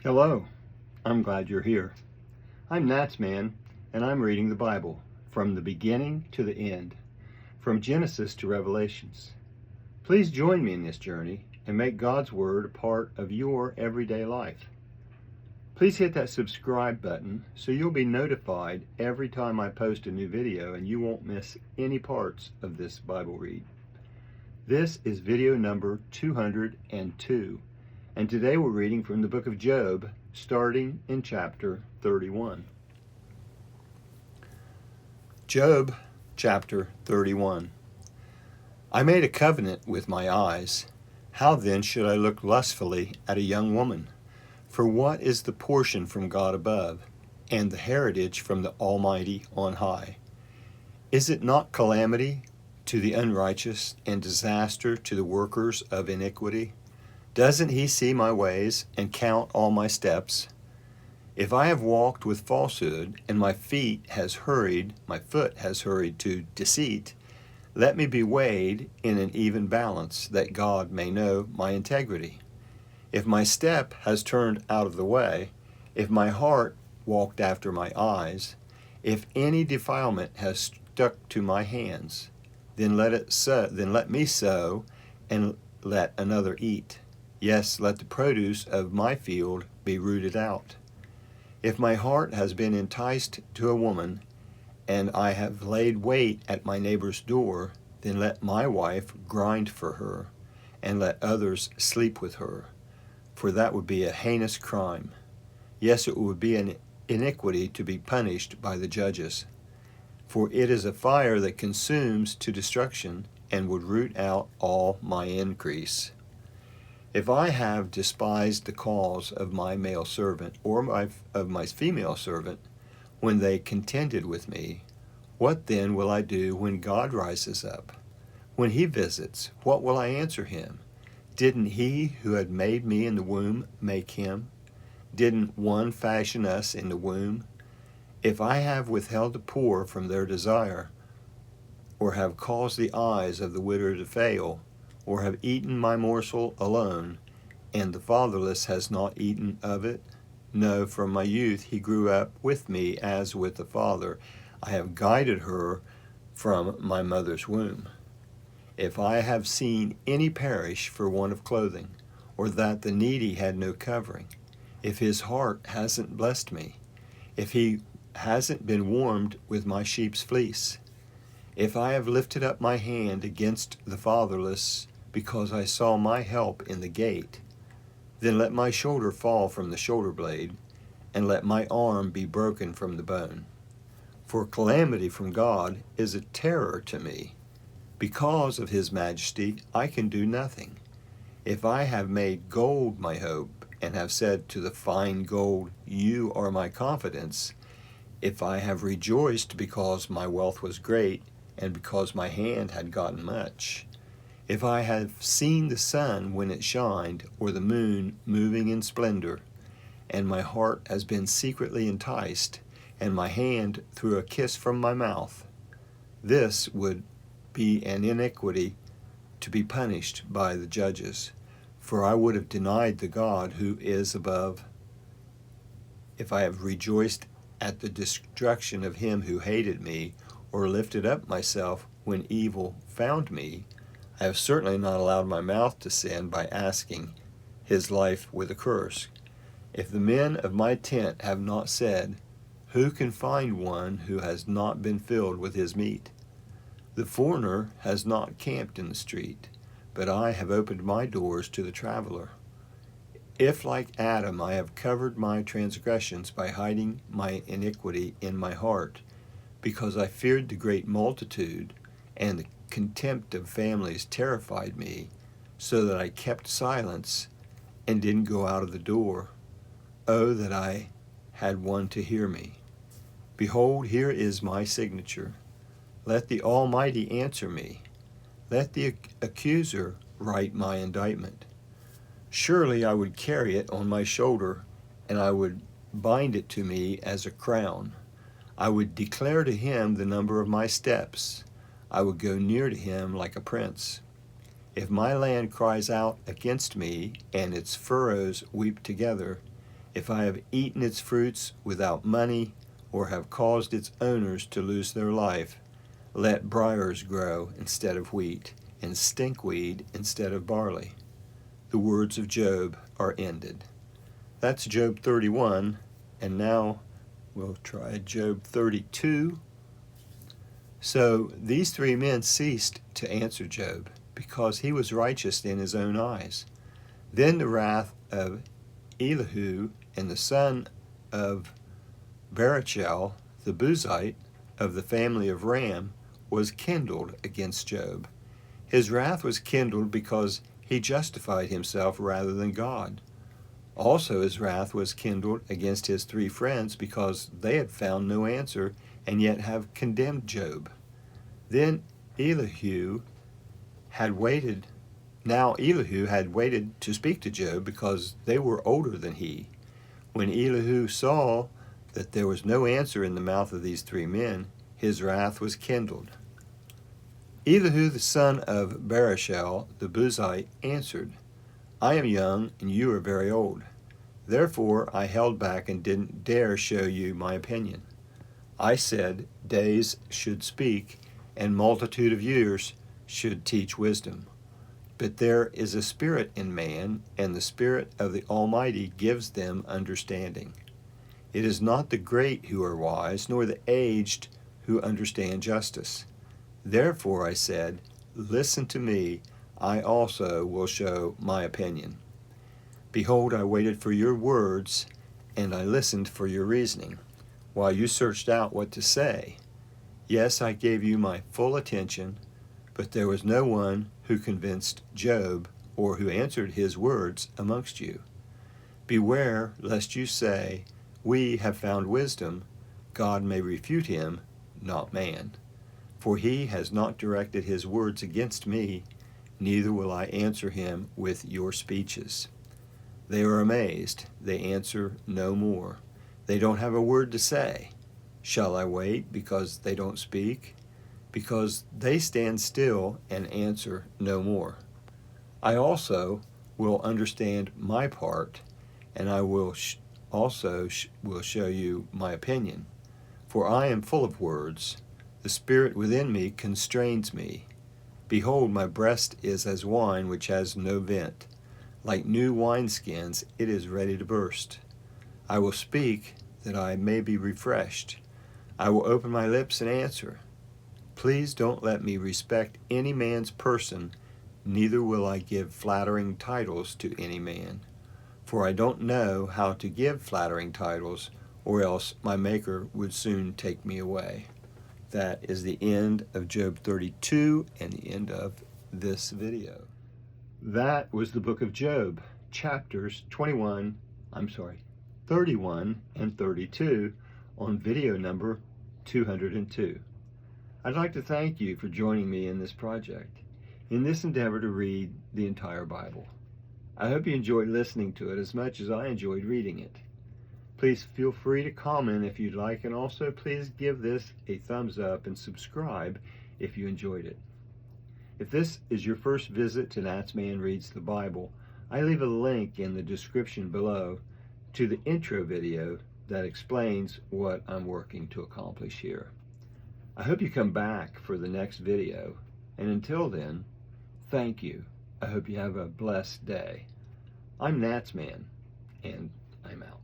Hello, I'm glad you're here. I'm NatsMan, and I'm reading the Bible from the beginning to the end, from Genesis to Revelations. Please join me in this journey and make God's Word a part of your everyday life. Please hit that subscribe button so you'll be notified every time I post a new video and you won't miss any parts of this Bible read. This is video number 202. And today we're reading from the book of Job, starting in chapter 31. Job, chapter 31. I made a covenant with my eyes. How then should I look lustfully at a young woman? For what is the portion from God above, and the heritage from the Almighty on high? Is it not calamity to the unrighteous, and disaster to the workers of iniquity? Doesn't he see my ways and count all my steps? If I have walked with falsehood, and my foot has hurried to deceit, let me be weighed in an even balance, that God may know my integrity. If my step has turned out of the way, if my heart walked after my eyes, if any defilement has stuck to my hands, then let me sow, and let another eat. Yes, let the produce of my field be rooted out. If my heart has been enticed to a woman, and I have laid wait at my neighbor's door, then let my wife grind for her, and let others sleep with her. For that would be a heinous crime. Yes, it would be an iniquity to be punished by the judges. For it is a fire that consumes to destruction, and would root out all my increase. If I have despised the cause of my male servant, or of my female servant, when they contended with me, what then will I do when God rises up? When he visits, what will I answer him? Didn't he who had made me in the womb make him? Didn't one fashion us in the womb? If I have withheld the poor from their desire, or have caused the eyes of the widow to fail, or have eaten my morsel alone, and the fatherless has not eaten of it? No, from my youth he grew up with me as with a father. I have guided her from my mother's womb. If I have seen any perish for want of clothing, or that the needy had no covering, if his heart hasn't blessed me, if he hasn't been warmed with my sheep's fleece, if I have lifted up my hand against the fatherless, because I saw my help in the gate, then let my shoulder fall from the shoulder blade, and let my arm be broken from the bone. For calamity from God is a terror to me. Because of his majesty I can do nothing. If I have made gold my hope, and have said to the fine gold, you are my confidence, if I have rejoiced because my wealth was great, and because my hand had gotten much, if I have seen the sun when it shined, or the moon moving in splendor, and my heart has been secretly enticed, and my hand threw a kiss from my mouth, this would be an iniquity to be punished by the judges. For I would have denied the God who is above, if I have rejoiced at the destruction of him who hated me, or lifted up myself when evil found me. I have certainly not allowed my mouth to sin by asking his life with a curse. If the men of my tent have not said, who can find one who has not been filled with his meat? The foreigner has not camped in the street, but I have opened my doors to the traveler. If, like Adam, I have covered my transgressions by hiding my iniquity in my heart, because I feared the great multitude, and the contempt of families terrified me, so that I kept silence and didn't go out of the door. Oh, that I had one to hear me. Behold, here is my signature. Let the Almighty answer me. Let the accuser write my indictment. Surely I would carry it on my shoulder, and I would bind it to me as a crown. I would declare to him the number of my steps. I would go near to him like a prince. If my land cries out against me, and its furrows weep together, if I have eaten its fruits without money, or have caused its owners to lose their life, let briars grow instead of wheat, and stinkweed instead of barley. The words of Job are ended. That's Job 31, and now we'll try Job 32. So these three men ceased to answer Job, because he was righteous in his own eyes. Then the wrath of Elihu and the son of Barachel, the Buzite, of the family of Ram, was kindled against Job. His wrath was kindled because he justified himself rather than God. Also his wrath was kindled against his three friends because they had found no answer and yet have condemned Job. Then Elihu had waited to speak to Job because they were older than he. When Elihu saw that there was no answer in the mouth of these three men, his wrath was kindled. Elihu the son of Barachel the Buzite answered, I am young and you are very old. Therefore I held back and didn't dare show you my opinion. I said, days should speak, and multitude of years should teach wisdom. But there is a spirit in man, and the Spirit of the Almighty gives them understanding. It is not the great who are wise, nor the aged who understand justice. Therefore I said, listen to me, I also will show my opinion. Behold, I waited for your words, and I listened for your reasoning, while you searched out what to say. Yes, I gave you my full attention, but there was no one who convinced Job, or who answered his words amongst you. Beware lest you say, we have found wisdom, God may refute him, not man. For he has not directed his words against me, neither will I answer him with your speeches. They are amazed, they answer no more. They don't have a word to say. Shall I wait because they don't speak? Because they stand still and answer no more. I also will understand my part, and I will also show you my opinion. For I am full of words. The spirit within me constrains me. Behold, my breast is as wine which has no vent. Like new wineskins, it is ready to burst. I will speak that I may be refreshed. I will open my lips and answer. Please don't let me respect any man's person, neither will I give flattering titles to any man. For I don't know how to give flattering titles, or else my Maker would soon take me away. That is the end of Job 32 and the end of this video. That was the book of Job, chapters 31 and 32 on video number 202. I'd like to thank you for joining me in this project, in this endeavor to read the entire Bible. I hope you enjoyed listening to it as much as I enjoyed reading it. Please feel free to comment if you'd like, and also please give this a thumbs up and subscribe if you enjoyed it. If this is your first visit to NatsMan Reads the Bible, I leave a link in the description below to the intro video that explains what I'm working to accomplish here. I hope you come back for the next video, and until then, thank you. I hope you have a blessed day. I'm NatsMan, and I'm out.